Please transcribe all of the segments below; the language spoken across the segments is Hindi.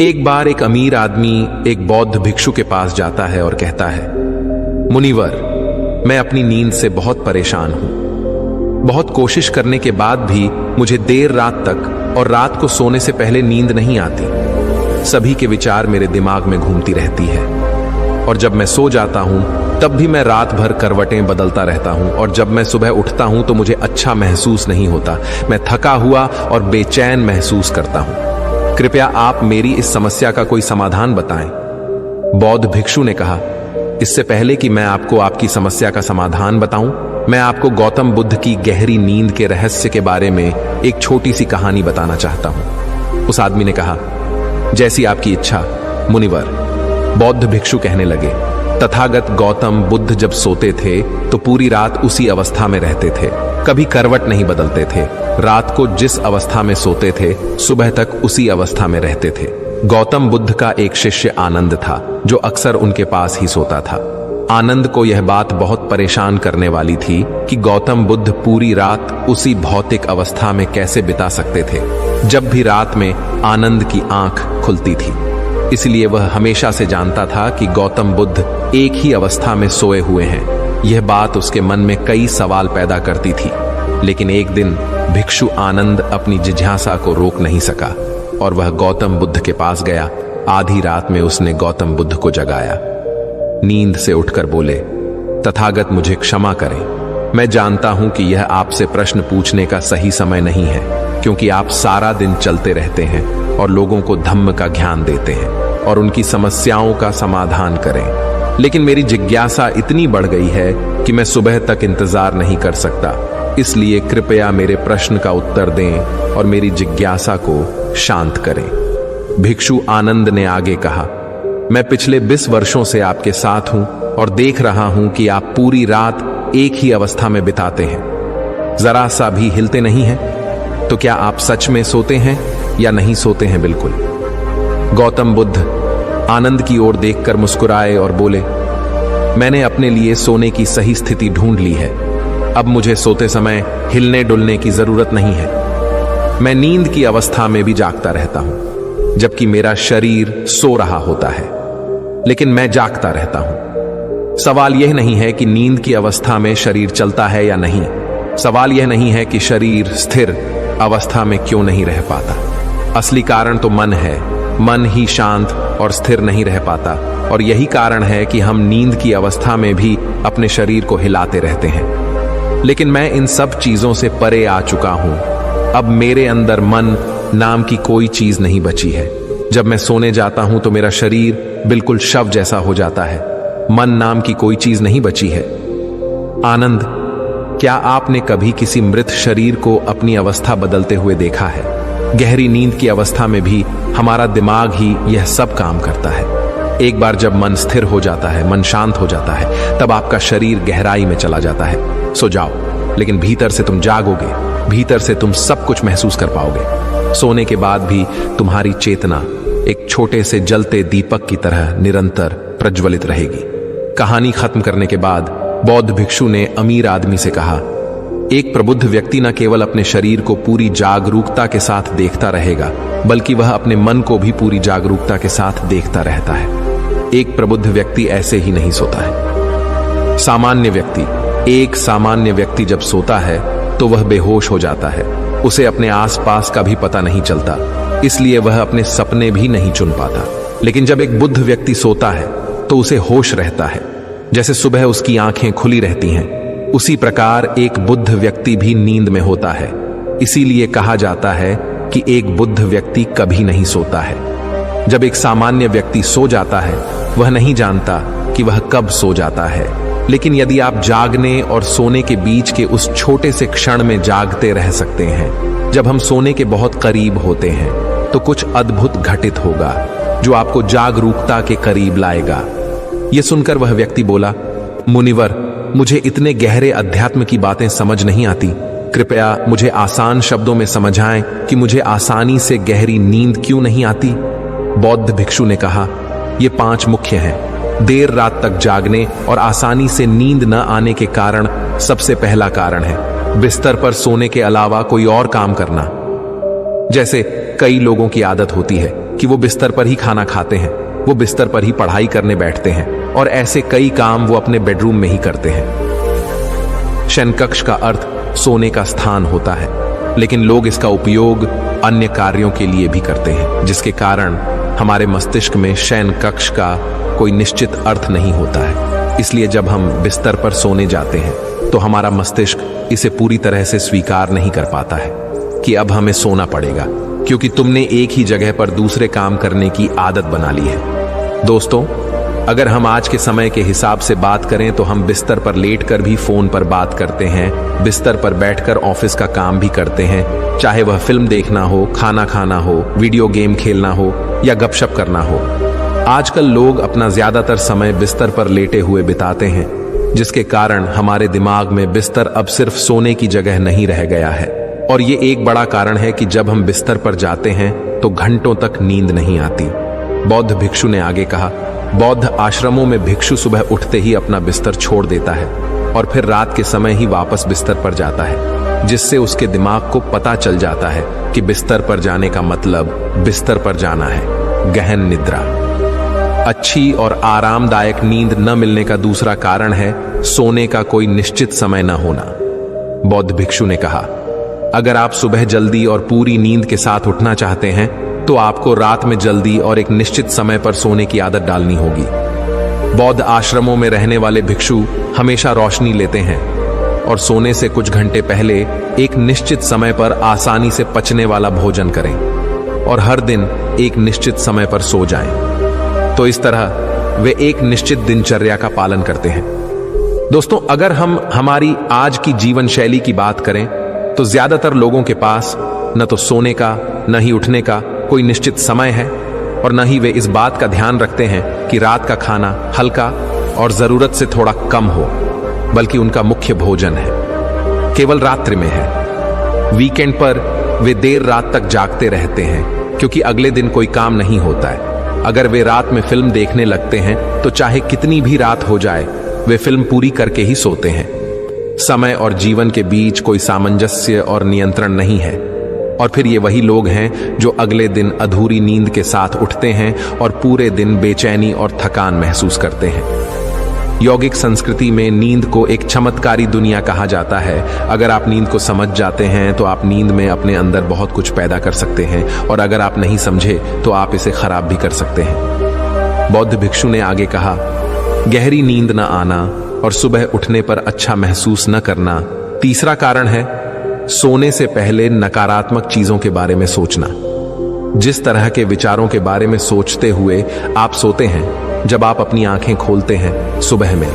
एक बार एक अमीर आदमी एक बौद्ध भिक्षु के पास जाता है और कहता है, मुनिवर, मैं अपनी नींद से बहुत परेशान हूं। बहुत कोशिश करने के बाद भी मुझे देर रात तक और रात को सोने से पहले नींद नहीं आती। सभी के विचार मेरे दिमाग में घूमती रहती है और जब मैं सो जाता हूं तब भी मैं रात भर करवटें बदलता रहता हूं और जब मैं सुबह उठता हूं तो मुझे अच्छा महसूस नहीं होता। मैं थका हुआ और बेचैन महसूस करता हूं। कृपया आप मेरी इस समस्या का कोई समाधान बताएं। बौद्ध भिक्षु ने कहा, इससे पहले कि मैं आपको आपकी समस्या का समाधान बताऊं, मैं आपको गौतम बुद्ध की गहरी नींद के रहस्य के बारे में एक छोटी सी कहानी बताना चाहता हूं। उस आदमी ने कहा, जैसी आपकी इच्छा मुनिवर। बौद्ध भिक्षु कहने लगे, तथागत गौतम बुद्ध जब सोते थे तो पूरी रात उसी अवस्था में रहते थे, कभी करवट नहीं बदलते थे। रात को जिस अवस्था में सोते थे सुबह तक उसी अवस्था में रहते थे। गौतम बुद्ध का एक शिष्य आनंद था जो अक्सर उनके पास ही सोता था। आनंद को यह बात बहुत परेशान करने वाली थी कि गौतम बुद्ध पूरी रात उसी भौतिक अवस्था में कैसे बिता सकते थे। जब भी रात में आनंद की आंख खुलती थी, इसलिए वह हमेशा से जानता था कि गौतम बुद्ध एक ही अवस्था में सोए हुए हैं। यह बात उसके मन में कई सवाल पैदा करती थी, लेकिन एक दिन भिक्षु आनंद अपनी जिज्ञासा को रोक नहीं सका और वह गौतम बुद्ध के पास गया। आधी रात में उसने गौतम बुद्ध को जगाया। नींद से उठकर बोले, तथागत मुझे क्षमा करें, मैं जानता हूं कि यह आपसे प्रश्न पूछने का सही समय नहीं है, क्योंकि आप सारा दिन चलते रहते हैं और लोगों को धम्म का ज्ञान देते हैं और उनकी समस्याओं का समाधान करें। लेकिन मेरी जिज्ञासा इतनी बढ़ गई है कि मैं सुबह तक इंतजार नहीं कर सकता, इसलिए कृपया मेरे प्रश्न का उत्तर दें और मेरी जिज्ञासा को शांत करें। भिक्षु आनंद ने आगे कहा, मैं पिछले 20 वर्षों से आपके साथ हूं और देख रहा हूं कि आप पूरी रात एक ही अवस्था में बिताते हैं, जरा सा भी हिलते नहीं हैं। तो क्या आप सच में सोते हैं या नहीं सोते हैं? बिल्कुल। गौतम बुद्ध आनंद की ओर देखकर मुस्कुराए और बोले, मैंने अपने लिए सोने की सही स्थिति ढूंढ ली है। अब मुझे सोते समय हिलने डुलने की जरूरत नहीं है। मैं नींद की अवस्था में भी जागता रहता हूं, जबकि मेरा शरीर सो रहा होता है, लेकिन मैं जागता रहता हूं। सवाल यह नहीं है कि नींद की अवस्था में शरीर चलता है या नहीं। सवाल यह नहीं है कि शरीर स्थिर अवस्था में क्यों नहीं रह पाता। असली कारण तो मन है। मन ही शांत और स्थिर नहीं रह पाता और यही कारण है कि हम नींद की अवस्था में भी अपने शरीर को हिलाते रहते हैं। लेकिन मैं इन सब चीजों से परे आ चुका हूं। अब मेरे अंदर मन नाम की कोई चीज नहीं बची है। जब मैं सोने जाता हूं तो मेरा शरीर बिल्कुल शव जैसा हो जाता है। मन नाम की कोई चीज नहीं बची है। आनंद, क्या आपने कभी किसी मृत शरीर को अपनी अवस्था बदलते हुए देखा है? गहरी नींद की अवस्था में भी हमारा दिमाग ही यह सब काम करता है। एक बार जब मन स्थिर हो जाता है, मन शांत हो जाता है, तब आपका शरीर गहराई में चला जाता है। सो जाओ, लेकिन भीतर से तुम जागोगे, भीतर से तुम सब कुछ महसूस कर पाओगे। सोने के बाद भी तुम्हारी चेतना एक छोटे से जलते दीपक की तरह निरंतर प्रज्वलित रहेगी। कहानी खत्म करने के बाद बौद्ध भिक्षु ने अमीर आदमी से कहा, एक प्रबुद्ध व्यक्ति न केवल अपने शरीर को पूरी जागरूकता के साथ देखता रहेगा, बल्कि वह अपने मन को भी पूरी जागरूकता के साथ देखता रहता है। एक प्रबुद्ध व्यक्ति ऐसे ही नहीं सोता है। एक सामान्य व्यक्ति जब सोता है तो वह बेहोश हो जाता है। उसे अपने आसपास का भी पता नहीं चलता, इसलिए वह अपने सपने भी नहीं चुन पाता। लेकिन जब एक बुद्ध व्यक्ति सोता है तो उसे होश रहता है, जैसे सुबह उसकी आंखें खुली रहती हैं। उसी प्रकार एक बुद्ध व्यक्ति भी नींद में होता है। इसीलिए कहा जाता है कि एक बुद्ध व्यक्ति कभी नहीं सोता है। जब एक सामान्य व्यक्ति सो जाता है, वह नहीं जानता कि वह कब सो जाता है। लेकिन यदि आप जागने और सोने के बीच के उस छोटे से क्षण में जागते रह सकते हैं, जब हम सोने के बहुत करीब होते हैं, तो कुछ अद्भुत घटित होगा जो आपको जागरूकता के करीब लाएगा। यह सुनकर वह व्यक्ति बोला, मुनिवर, मुझे इतने गहरे अध्यात्म की बातें समझ नहीं आती। कृपया मुझे आसान शब्दों में समझाएं कि मुझे आसानी से गहरी नींद क्यों नहीं आती। बौद्ध भिक्षु ने कहा, ये 5 मुख्य हैं। देर रात तक जागने और आसानी से नींद न आने के कारण सबसे पहला कारण है बिस्तर पर सोने के अलावा कोई और काम करना। जैसे कई लोगों की आदत होती है कि वो बिस्तर पर ही खाना खाते हैं, वो बिस्तर पर ही पढ़ाई करने बैठते हैं और ऐसे कई काम वो अपने बेडरूम में ही करते हैं। शयन कक्ष का अर्थ सोने का स्थान होता है, लेकिन लोग इसका उपयोग अन्य कार्यों के लिए भी करते हैं, जिसके कारण हमारे मस्तिष्क में शयन कक्ष का कोई निश्चित अर्थ नहीं होता है। इसलिए जब हम बिस्तर पर सोने जाते हैं तो हमारा मस्तिष्क इसे पूरी तरह से स्वीकार नहीं कर पाता है कि अब हमें सोना पड़ेगा, क्योंकि तुमने एक ही जगह पर दूसरे काम करने की आदत बना ली है। दोस्तों, अगर हम आज के समय के हिसाब से बात करें तो हम बिस्तर पर लेटकर भी फोन पर बात करते हैं, बिस्तर पर बैठकर ऑफिस का काम भी करते हैं, चाहे वह फिल्म देखना हो, खाना खाना हो, वीडियो गेम खेलना हो या गपशप करना हो। आजकल लोग अपना ज्यादातर समय बिस्तर पर लेटे हुए बिताते हैं, जिसके कारण हमारे दिमाग में बिस्तर अब सिर्फ सोने की जगह नहीं रह गया है। और ये एक बड़ा कारण है कि जब हम बिस्तर पर जाते हैं तो घंटों तक नींद नहीं आती। बौद्ध भिक्षु ने आगे कहा, बौद्ध आश्रमों में भिक्षु सुबह उठते ही अपना बिस्तर छोड़ देता है और फिर रात के समय ही वापस बिस्तर पर जाता है, जिससे उसके दिमाग को पता चल जाता है कि बिस्तर पर जाने का मतलब बिस्तर पर जाना है। गहन निद्रा। अच्छी और आरामदायक नींद न मिलने का दूसरा कारण है सोने का कोई निश्चित समय न होना। बौद्ध भिक्षु ने कहा, अगर आप सुबह जल्दी और पूरी नींद के साथ उठना चाहते हैं तो आपको रात में जल्दी और एक निश्चित समय पर सोने की आदत डालनी होगी। बौद्ध आश्रमों में रहने वाले भिक्षु हमेशा रोशनी लेते हैं और सोने से कुछ घंटे पहले एक निश्चित समय पर आसानी से पचने वाला भोजन करें और हर दिन एक निश्चित समय पर सो जाएं। तो इस तरह वे एक निश्चित दिनचर्या का पालन करते हैं। दोस्तों, अगर हम हमारी आज की जीवन शैली की बात करें तो ज्यादातर लोगों के पास न तो सोने का न ही उठने का कोई निश्चित समय है और न ही वे इस बात का ध्यान रखते हैं कि रात का खाना हल्का और जरूरत से थोड़ा कम हो, बल्कि उनका मुख्य भोजन है केवल रात्रि में है। वीकेंड पर वे देर रात तक जागते रहते हैं क्योंकि अगले दिन कोई काम नहीं होता है। अगर वे रात में फिल्म देखने लगते हैं तो चाहे कितनी भी रात हो जाए वे फिल्म पूरी करके ही सोते हैं। समय और जीवन के बीच कोई सामंजस्य और नियंत्रण नहीं है। और फिर ये वही लोग हैं जो अगले दिन अधूरी नींद के साथ उठते हैं और पूरे दिन बेचैनी और थकान महसूस करते हैं। यौगिक संस्कृति में नींद को एक चमत्कारी दुनिया कहा जाता है। अगर आप नींद को समझ जाते हैं तो आप नींद में अपने अंदर बहुत कुछ पैदा कर सकते हैं, और अगर आप नहीं समझे तो आप इसे खराब भी कर सकते हैं। बौद्ध भिक्षु ने आगे कहा, गहरी नींद न आना और सुबह उठने पर अच्छा महसूस न करना तीसरा कारण है सोने से पहले नकारात्मक चीजों के बारे में सोचना। जिस तरह के विचारों के बारे में सोचते हुए आप सोते हैं, जब आप अपनी आंखें खोलते हैं सुबह में,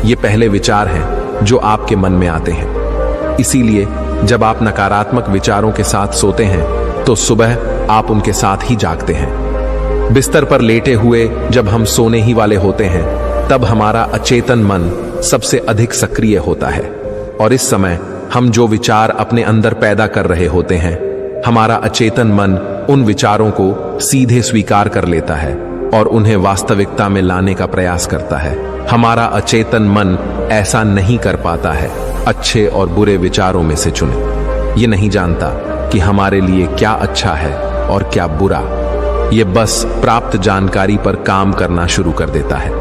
ये पहले विचार हैं जो आपके मन में आते हैं। इसीलिए जब आप नकारात्मक विचारों के साथ सोते हैं तो सुबह आप उनके साथ ही जागते हैं। बिस्तर पर लेटे हुए जब हम सोने ही वाले होते हैं तब हमारा अचेतन मन सबसे अधिक सक्रिय होता है, और इस समय हम जो विचार अपने अंदर पैदा कर रहे होते हैं, हमारा अचेतन मन उन विचारों को सीधे स्वीकार कर लेता है और उन्हें वास्तविकता में लाने का प्रयास करता है। हमारा अचेतन मन ऐसा नहीं कर पाता है अच्छे और बुरे विचारों में से चुने। ये नहीं जानता कि हमारे लिए क्या अच्छा है और क्या बुरा। ये बस प्राप्त जानकारी पर काम करना शुरू कर देता है।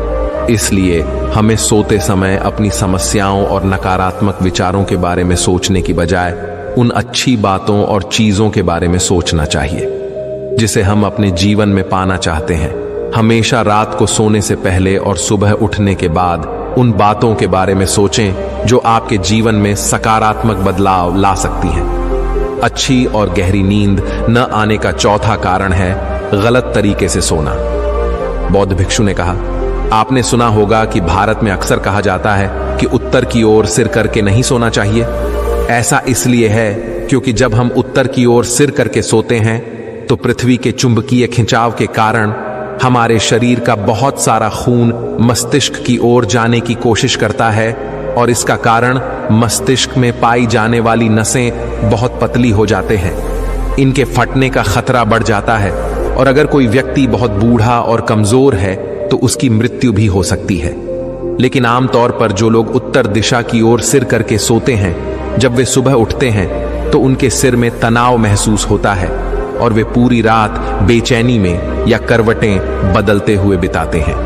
इसलिए हमें सोते समय अपनी समस्याओं और नकारात्मक विचारों के बारे में सोचने की बजाय उन अच्छी बातों और चीजों के बारे में सोचना चाहिए जिसे हम अपने जीवन में पाना चाहते हैं। हमेशा रात को सोने से पहले और सुबह उठने के बाद उन बातों के बारे में सोचें जो आपके जीवन में सकारात्मक बदलाव ला सकती हैं। अच्छी और गहरी नींद न आने का चौथा कारण है गलत तरीके से सोना। बौद्ध भिक्षु ने कहा, आपने सुना होगा कि भारत में अक्सर कहा जाता है कि उत्तर की ओर सिर करके नहीं सोना चाहिए। ऐसा इसलिए है क्योंकि जब हम उत्तर की ओर सिर करके सोते हैं तो पृथ्वी के चुंबकीय खिंचाव के कारण हमारे शरीर का बहुत सारा खून मस्तिष्क की ओर जाने की कोशिश करता है, और इसका कारण मस्तिष्क में पाई जाने वाली नसें बहुत पतली हो जाते हैं। इनके फटने का खतरा बढ़ जाता है, और अगर कोई व्यक्ति बहुत बूढ़ा और कमजोर है तो उसकी मृत्यु भी हो सकती है। लेकिन आमतौर पर जो लोग उत्तर दिशा की ओर सिर करके सोते हैं, जब वे सुबह उठते हैं तो उनके सिर में तनाव महसूस होता है और वे पूरी रात बेचैनी में या करवटें बदलते हुए बिताते हैं।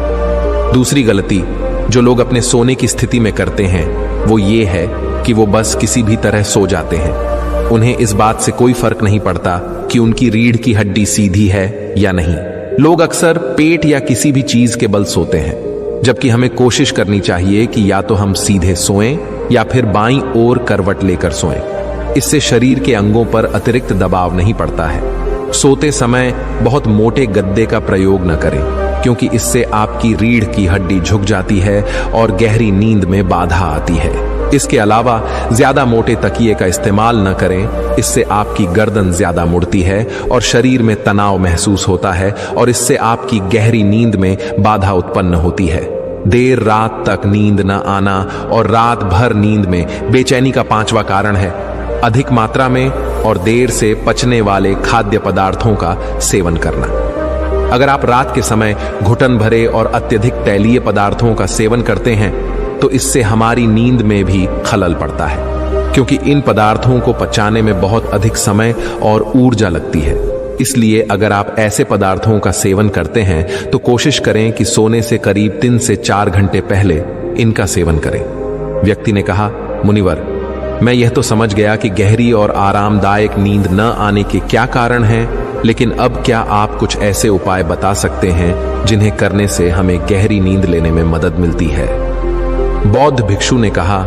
दूसरी गलती जो लोग अपने सोने की स्थिति में करते हैं वो ये है कि वो बस किसी भी तरह सो जाते हैं। उन्हें इस बात से कोई फर्क नहीं पड़ता कि उनकी रीढ़ की हड्डी सीधी है या नहीं। लोग अक्सर पेट या किसी भी चीज के बल सोते हैं, जबकि हमें कोशिश करनी चाहिए कि या तो हम सीधे सोएं या फिर बाईं ओर करवट लेकर सोएं। इससे शरीर के अंगों पर अतिरिक्त दबाव नहीं पड़ता है। सोते समय बहुत मोटे गद्दे का प्रयोग न करें, क्योंकि इससे आपकी रीढ़ की हड्डी झुक जाती है और गहरी नींद में बाधा आती है। इसके अलावा ज्यादा मोटे तकिए का इस्तेमाल न करें, इससे आपकी गर्दन ज्यादा मुड़ती है और शरीर में तनाव महसूस होता है और इससे आपकी गहरी नींद में बाधा उत्पन्न होती है। देर रात तक नींद न आना और रात भर नींद में बेचैनी का पांचवा कारण है अधिक मात्रा में और देर से पचने वाले खाद्य पदार्थों का सेवन करना। अगर आप रात के समय घुटन भरे और अत्यधिक तैलीय पदार्थों का सेवन करते हैं तो इससे हमारी नींद में भी खलल पड़ता है, क्योंकि इन पदार्थों को पचाने में बहुत अधिक समय और ऊर्जा लगती है। इसलिए अगर आप ऐसे पदार्थों का सेवन करते हैं तो कोशिश करें कि सोने से करीब 3 से 4 घंटे पहले इनका सेवन करें। व्यक्ति ने कहा, मुनिवर, मैं यह तो समझ गया कि गहरी और आरामदायक नींद न आने के क्या कारण हैं, लेकिन अब क्या आप कुछ ऐसे उपाय बता सकते हैं जिन्हें करने से हमें गहरी नींद लेने में मदद मिलती है? बौद्ध भिक्षु ने कहा,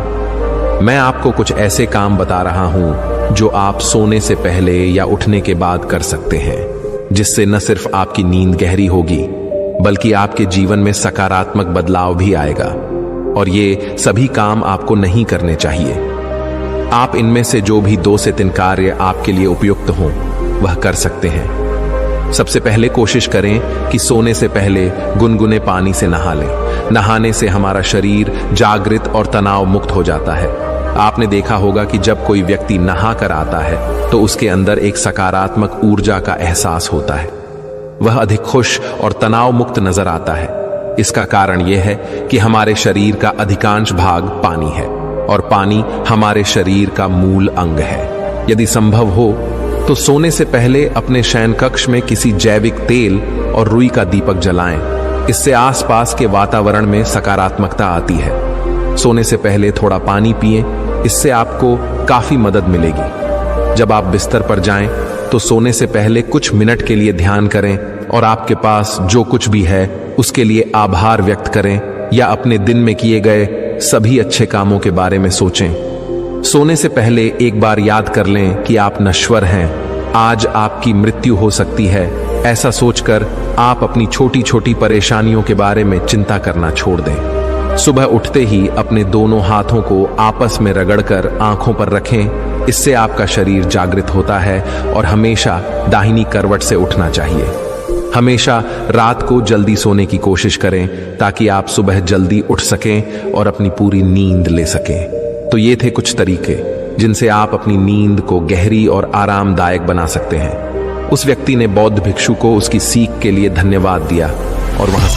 मैं आपको कुछ ऐसे काम बता रहा हूं जो आप सोने से पहले या उठने के बाद कर सकते हैं, जिससे न सिर्फ आपकी नींद गहरी होगी बल्कि आपके जीवन में सकारात्मक बदलाव भी आएगा। और ये सभी काम आपको नहीं करने चाहिए। आप इनमें से जो भी 2 से 3 कार्य आपके लिए उपयुक्त हों वह कर सकते हैं। सबसे पहले कोशिश करें कि सोने से पहले गुनगुने पानी से नहा लें। नहाने से हमारा शरीर जागृत और तनाव मुक्त हो जाता है। आपने देखा होगा कि जब कोई व्यक्ति नहा कर आता है तो उसके अंदर एक सकारात्मक ऊर्जा का एहसास होता है। वह अधिक खुश और तनाव मुक्त नजर आता है। इसका कारण यह है कि हमारे शरीर का अधिकांश भाग पानी है और पानी हमारे शरीर का मूल अंग है। यदि संभव हो तो सोने से पहले अपने शयन कक्ष में किसी जैविक तेल और रुई का दीपक जलाएं। इससे आसपास के वातावरण में सकारात्मकता आती है। सोने से पहले थोड़ा पानी पिएं, इससे आपको काफी मदद मिलेगी। जब आप बिस्तर पर जाएं तो सोने से पहले कुछ मिनट के लिए ध्यान करें और आपके पास जो कुछ भी है उसके लिए आभार व्यक्त करें या अपने दिन में किए गए सभी अच्छे कामों के बारे में सोचें। सोने से पहले एक बार याद कर लें कि आप नश्वर हैं, आज आपकी मृत्यु हो सकती है। ऐसा सोचकर आप अपनी छोटी छोटी परेशानियों के बारे में चिंता करना छोड़ दें। सुबह उठते ही अपने दोनों हाथों को आपस में रगड़कर आंखों पर रखें। इससे आपका शरीर जागृत होता है और हमेशा दाहिनी करवट से उठना चाहिए। हमेशा रात को जल्दी सोने की कोशिश करें ताकि आप सुबह जल्दी उठ सकें और अपनी पूरी नींद ले सकें। तो ये थे कुछ तरीके जिनसे आप अपनी नींद को गहरी और आरामदायक बना सकते हैं। उस व्यक्ति ने बौद्ध भिक्षु को उसकी सीख के लिए धन्यवाद दिया और वहां